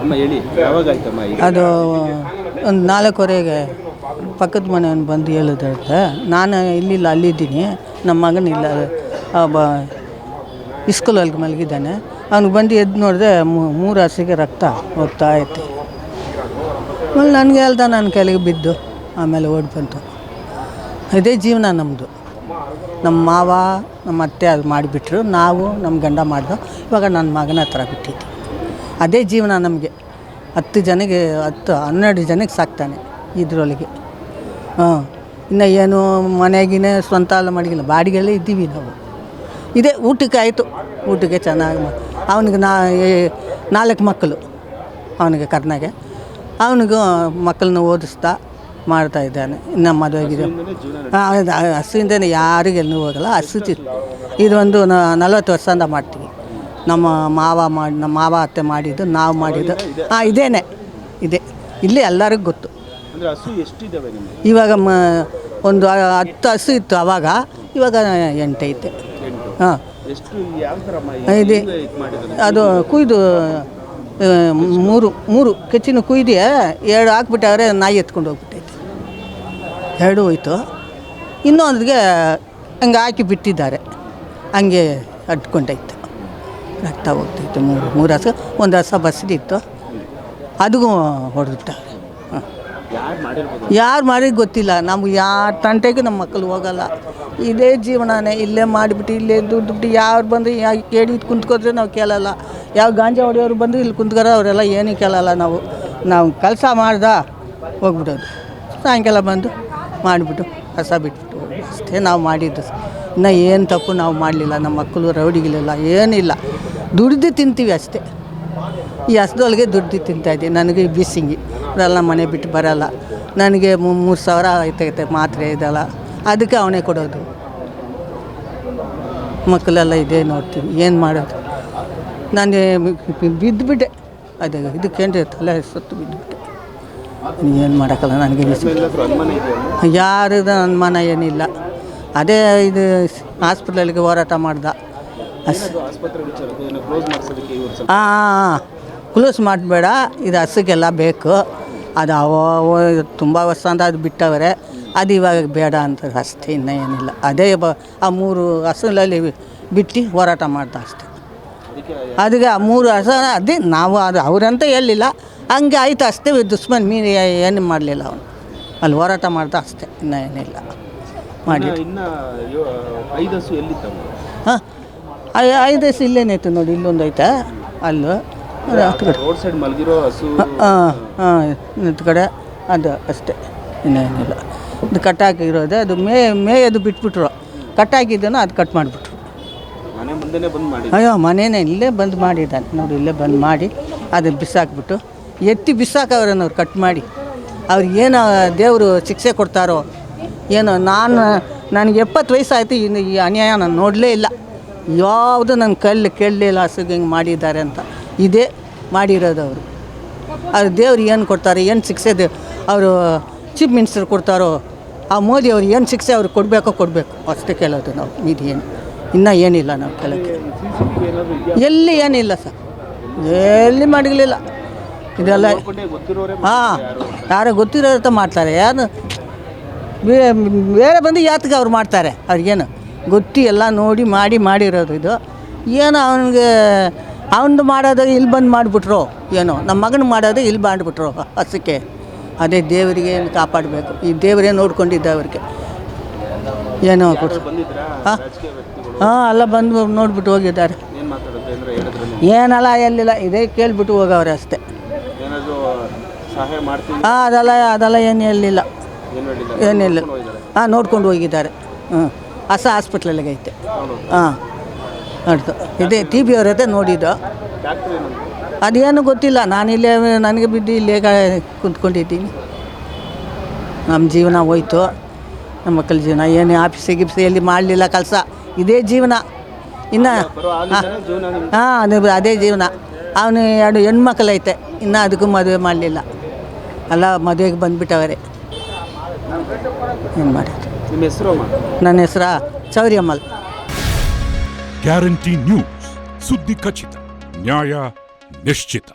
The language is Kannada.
ಅಮ್ಮ ಹೇಳಿ, ಯಾವಾಗ ಆಯ್ತಮ್ಮ? ಅದು ಒಂದು 4:15 ಪಕ್ಕದ ಮನೆಯವನು ಬಂದು ಹೇಳಿದ್ರೆ, ನಾನು ಇಲ್ಲಿಲ್ಲ ಅಲ್ಲಿದ್ದೀನಿ, ನಮ್ಮ ಮಗನಿಲ್ಲ ಇಸ್ಕೂಲಲ್ಲಿ ಮಲಗಿದ್ದಾನೆ, ಅವ್ನಿಗೆ ಬಂದು ಎದ್ದು ನೋಡಿದೆ 3 ಹಸಿಗೆ ರಕ್ತ ಹೋಗ್ತಾ ಐತೆ. ಆಮೇಲೆ ನನಗೆ ಹೇಳ್ದ, ನನ್ನ ಕೆಳಗೆ ಬಿದ್ದು ಆಮೇಲೆ ಓಡಿ ಬಂತು. ಇದೇ ಜೀವನ ನಮ್ಮದು. ನಮ್ಮ ಮಾವ ನಮ್ಮ ಅತ್ತೆ ಅದು ಮಾಡಿಬಿಟ್ರು, ನಾವು ನಮ್ಮ ಗಂಡ ಮಾಡ್ದೋ, ಇವಾಗ ನನ್ನ ಮಗನ ಹತ್ರ ಬಿಟ್ಟಿದ್ದೆ. ಅದೇ ಜೀವನ ನಮಗೆ. 10 ಜನಕ್ಕೆ 12 ಜನಕ್ಕೆ ಸಾಕ್ತಾನೆ ಇದರೊಳಗೆ. ಇನ್ನು ಏನು ಮನೆಗಿನೇ ಸ್ವಂತ ಎಲ್ಲ ಮಾಡಿಲ್ಲ, ಬಾಡಿಗೆಲ್ಲೇ ಇದ್ದೀವಿ ನಾವು. ಇದೇ ಊಟಕ್ಕೆ ಆಯಿತು, ಊಟಕ್ಕೆ ಚೆನ್ನಾಗಿ ಅವನಿಗೆ 4 ಮಕ್ಕಳು ಅವನಿಗೆ ಕರ್ನಾಗೆ. ಅವನಿಗೂ ಮಕ್ಕಳನ್ನ ಓದಿಸ್ತಾ ಮಾಡ್ತಾಯಿದ್ದಾನೆ. ಇನ್ನು ಮದುವೆಗಿದೆ. ಹಸುವಿಂದನೇ ಯಾರಿಗೆ ಎಲ್ಲೂ ಹೋಗಲ್ಲ. ಹಸು ಇದು ಒಂದು 40 ವರ್ಷದಿಂದ ಮಾಡ್ತೀವಿ. ನಮ್ಮ ಮಾವ ಅತ್ತೆ ಮಾಡಿದ್ದು, ನಾವು ಮಾಡಿದ್ದು ಇದೇನೆ. ಇದೆ ಇಲ್ಲಿ ಎಲ್ಲರಿಗೂ ಗೊತ್ತು. ಇವಾಗ ಒಂದು 10 ಹಸು ಇತ್ತು ಅವಾಗ, ಇವಾಗ 8 ಐತೆ. ಹಾಂ, ಇದೆ. ಅದು ಕುಯ್ದು 3 ಕೆಚ್ಚಿನ ಕುಯ್ದು 2 ಹಾಕ್ಬಿಟ್ಟವ್ರೆ, ನಾಯಿ ಎತ್ಕೊಂಡು ಹೋಗ್ಬಿಟ್ಟೈತೆ. 2 ಹೋಯ್ತು. ಇನ್ನೊಂದಿಗೆ ಹಂಗೆ ಹಾಕಿ ಬಿಟ್ಟಿದ್ದಾರೆ, ಹಂಗೆ ಅಡ್ಕೊಂಡೈತೆ, ರಕ್ತ ಹೋಗ್ತೈತೆ. 3 ಹಸು, ಒಂದು ಹಸ ಬಸ್ದಿತ್ತು, ಅದಕ್ಕೂ ಹೊಡೆದ್ಬಿಟ್ಟವ್ರೆ. ಯಾರು ಮಾಡಿ ಗೊತ್ತಿಲ್ಲ ನಮ್ಗೆ. ಯಾರ ತಂಟೆಗೂ ನಮ್ಮ ಮಕ್ಕಳು ಹೋಗಲ್ಲ. ಇದೇ ಜೀವನನೇ. ಇಲ್ಲೇ ಮಾಡಿಬಿಟ್ಟು ಇಲ್ಲೇ ದುಡ್ಡು ಯಾರು ಬಂದು ಕೇಳಿ ಕುಂತ್ಕೋದ್ರೆ ನಾವು ಕೇಳಲ್ಲ. ಯಾವ ಗಾಂಜಾ ಹೊಡೆಯೋರು ಬಂದು ಇಲ್ಲಿ ಕುಂತ್ಕೋರ ಅವರೆಲ್ಲ ಏನೂ ಕೇಳಲ್ಲ. ನಾವು ಕೆಲಸ ಮಾಡ್ದ ಹೋಗ್ಬಿಡೋದು, ಸಾಯಂಕಾಲ ಬಂದು ಮಾಡಿಬಿಟ್ಟು ಕಸ ಬಿಟ್ಬಿಟ್ಟು ಅಷ್ಟೇ ನಾವು ಮಾಡಿದ್ದು. ಇನ್ನು ಏನು ತಪ್ಪು ನಾವು ಮಾಡಲಿಲ್ಲ. ನಮ್ಮ ಮಕ್ಕಳು ರೌಡಿಗಳಿಲ್ಲ, ಏನಿಲ್ಲ, ದುಡ್ದು ತಿಂತೀವಿ ಅಷ್ಟೇ. ಈ ಹಸದೊಳಗೆ ದುಡ್ದು ತಿಂತಾಯಿದ್ದೆ. ನನಗೆ ಬಿಸಿಂಗಿ ಅದೆಲ್ಲ ಮನೆ ಬಿಟ್ಟು ಬರೋಲ್ಲ. ನನಗೆ 3,000 ಆಯ್ತೈತೆ ಮಾತ್ರೆ ಇದೆಲ್ಲ, ಅದಕ್ಕೆ ಅವನೇ ಕೊಡೋದು. ಮಕ್ಕಳೆಲ್ಲ ಇದೇ ನೋಡ್ತೀವಿ, ಏನು ಮಾಡೋದು. ನಾನು ಬಿದ್ದುಬಿಟ್ಟೆ, ಅದೇ ಇದಕ್ಕೇನು ತಲೆ ಸುತ್ತು ಬಿದ್ದುಬಿಟ್ಟೆ. ಏನು ಮಾಡೋಕ್ಕಲ್ಲ ನನಗೆ. ಯಾರದ ಅನುಮಾನ ಏನಿಲ್ಲ. ಅದೇ ಇದು ಹಾಸ್ಪಿಟ್ಲಲ್ಲಿಗೆ ಹೋರಾಟ ಮಾಡ್ದ. ಕ್ಲೋಸ್ ಮಾಡಬೇಡ, ಇದು ಹಸುಗೆಲ್ಲ ಬೇಕು, ಅದು ತುಂಬ ವರ್ಷ ಅಂತ ಅದು ಬಿಟ್ಟವರೆ, ಅದು ಇವಾಗ ಬೇಡ ಅಂತ ಅಷ್ಟೇ, ಇನ್ನೂ ಏನಿಲ್ಲ. ಅದೇ ಆ 3 ಹಸುಗಳಲ್ಲಿ ಬಿಟ್ಟು ಹೋರಾಟ ಮಾಡ್ದ ಅಷ್ಟೇ. ಅದಕ್ಕೆ ಆ 3 ಹಸು ಅದೇ ನಾವು ಅದು ಅವರಂತ ಹೇಳಿಲ್ಲ, ಹಂಗೆ ಆಯಿತು ಅಷ್ಟೇ. ದುಶ್ಮನ್ ಮೀನು ಏನು ಮಾಡಲಿಲ್ಲ ಅವನು, ಅಲ್ಲಿ ಹೋರಾಟ ಮಾಡ್ದ ಅಷ್ಟೇ, ಇನ್ನೂ ಏನಿಲ್ಲ ಮಾಡಿ. ಹಾಂ, 5 ಹಸು ಇಲ್ಲೇನಾಯ್ತು ನೋಡಿ, ಇಲ್ಲೊಂದು ಐತೆ, ಅಲ್ಲೂ ರೋಡ್ ಸೈಡ್ ಮಲಗಿರೋ ಹಸು. ಇನ್ನೊಂದು ಕಡೆ ಅದು ಅಷ್ಟೇ, ಇನ್ನೇನಿಲ್ಲ. ಇದು ಕಟ್ಟಾಕಿರೋದೆ, ಅದು ಮೇಯದು ಬಿಟ್ಬಿಟ್ರು. ಕಟ್ಟಾಕಿದ್ದನ್ನು ಅದು ಕಟ್ ಮಾಡಿಬಿಟ್ರು. ಮನೆ ಮುಂದೆನೇ ಬಂದು ಮಾಡಿ. ಅಯ್ಯೋ, ಮನೇನೇ ಇಲ್ಲೇ ಬಂದು ಮಾಡಿದ್ದಾನೆ ನೋಡಿ, ಇಲ್ಲೇ ಬಂದು ಮಾಡಿ ಅದನ್ನು ಬಿಸಾಕ್ಬಿಟ್ಟು ಎತ್ತಿ ಬಿಸಾಕವ್ರನ್ನವ್ರು ಕಟ್ ಮಾಡಿ. ಅವ್ರಿಗೇನು ದೇವರು ಶಿಕ್ಷೆ ಕೊಡ್ತಾರೋ ಏನೋ. ನನಗೆ 70 ವಯಸ್ಸಾಯಿತು, ಇನ್ನು ಈ ಅನ್ಯಾಯ ನಾನು ನೋಡಲೇ ಇಲ್ಲ. ಯಾವುದು ನನ್ನ ಕೇಳಲಿಲ್ಲ ಹಸುಗೆ ಹಿಂಗೆ ಮಾಡಿದ್ದಾರೆ ಅಂತ. ಇದೇ ಮಾಡಿರೋದು ಅವರು. ಅದು ದೇವ್ರು ಏನು ಕೊಡ್ತಾರೆ, ಏನು ಶಿಕ್ಷೆ ಅವರು ಚೀಫ್ ಮಿನಿಸ್ಟರ್ ಕೊಡ್ತಾರೋ, ಆ ಮೋದಿ ಅವ್ರು ಏನು ಶಿಕ್ಷೆ ಅವ್ರಿಗೆ ಕೊಡಬೇಕು ಅಷ್ಟೇ ಕೇಳೋದು ನಾವು. ಇದೇನು ಇನ್ನೂ ಏನಿಲ್ಲ ನಾವು ಕೇಳೋಕ್ಕೆ. ಎಲ್ಲಿ ಏನಿಲ್ಲ ಸರ್, ಎಲ್ಲಿ ಮಾಡಲಿಲ್ಲ ಇದೆಲ್ಲ. ಹಾಂ, ಯಾರೋ ಗೊತ್ತಿರೋದಂತ ಮಾಡ್ತಾರೆ. ಯಾರು ಬೇರೆ ಬಂದು ಯಾತಕ್ಕೆ ಅವ್ರು ಮಾಡ್ತಾರೆ, ಅವ್ರಿಗೇನು ಗೊತ್ತಿ ಎಲ್ಲ ನೋಡಿ ಮಾಡಿರೋದು ಇದು. ಏನೋ ಅವನದು ಮಾಡೋದು ಇಲ್ಲಿ ಬಂದು ಮಾಡಿಬಿಟ್ರು, ಏನೋ ನಮ್ಮ ಮಗನ ಮಾಡೋದು ಇಲ್ಲಿ ಮಾಡಿಬಿಟ್ರು ಹಸಕ್ಕೆ. ಅದೇ ದೇವರಿಗೆ ಕಾಪಾಡಬೇಕು. ಈ ದೇವರೇ ನೋಡ್ಕೊಂಡಿದ್ದ ಅವ್ರಿಗೆ ಏನೋ ಕೊಟ್ಟರು. ಹಾಂ, ಎಲ್ಲ ಬಂದು ನೋಡ್ಬಿಟ್ಟು ಹೋಗಿದ್ದಾರೆ. ಏನಲ್ಲ ಎಲ್ಲಿಲ್ಲ, ಇದೇ ಕೇಳಿಬಿಟ್ಟು ಹೋಗವ್ರೆ ಅಷ್ಟೇ. ಹಾಂ, ಅದೆಲ್ಲ ಏನು ಹೇಳಿಲ್ಲ, ಏನಿಲ್ಲ. ಹಾಂ, ನೋಡ್ಕೊಂಡು ಹೋಗಿದ್ದಾರೆ. ಹಸ ಹಾಸ್ಪಿಟ್ಲಲ್ಲಿಗೆ ಐತೆ. ಹಾಂ, ನೋಡ್ತು. ಇದೇ TB ಅವರತ್ತೆ ನೋಡಿದ್ದು. ಅದೇನು ಗೊತ್ತಿಲ್ಲ, ನಾನಿಲ್ಲೇ ನನಗೆ ಬಿದ್ದು ಇಲ್ಲೇ ಕುಂತ್ಕೊಂಡಿದ್ದೀನಿ. ನಮ್ಮ ಜೀವನ ಹೋಯ್ತು, ನಮ್ಮ ಮಕ್ಕಳ ಜೀವನ. ಏನು ಗಿಪ್ಸಿಯಲ್ಲಿ ಮಾಡಲಿಲ್ಲ ಕೆಲಸ, ಇದೇ ಜೀವನ ಇನ್ನು. ಹಾಂ, ಅದೇ ಜೀವನ. ಅವನು 2 ಹೆಣ್ಮಕ್ಳೈತೆ, ಇನ್ನೂ ಅದಕ್ಕೂ ಮದುವೆ ಮಾಡಲಿಲ್ಲ. ಎಲ್ಲ ಮದುವೆಗೆ ಬಂದುಬಿಟ್ಟವರೆ. ಏನು ಮಾಡೋದು. ನನ್ನ ಹೆಸರು ಚೌರಿಯಮ್ಮಲ್. ಗ್ಯಾರಂಟಿ ನ್ಯೂಸ್, ಸುದ್ದಿ ಖಚಿತ, ನ್ಯಾಯ ನಿಶ್ಚಿತ.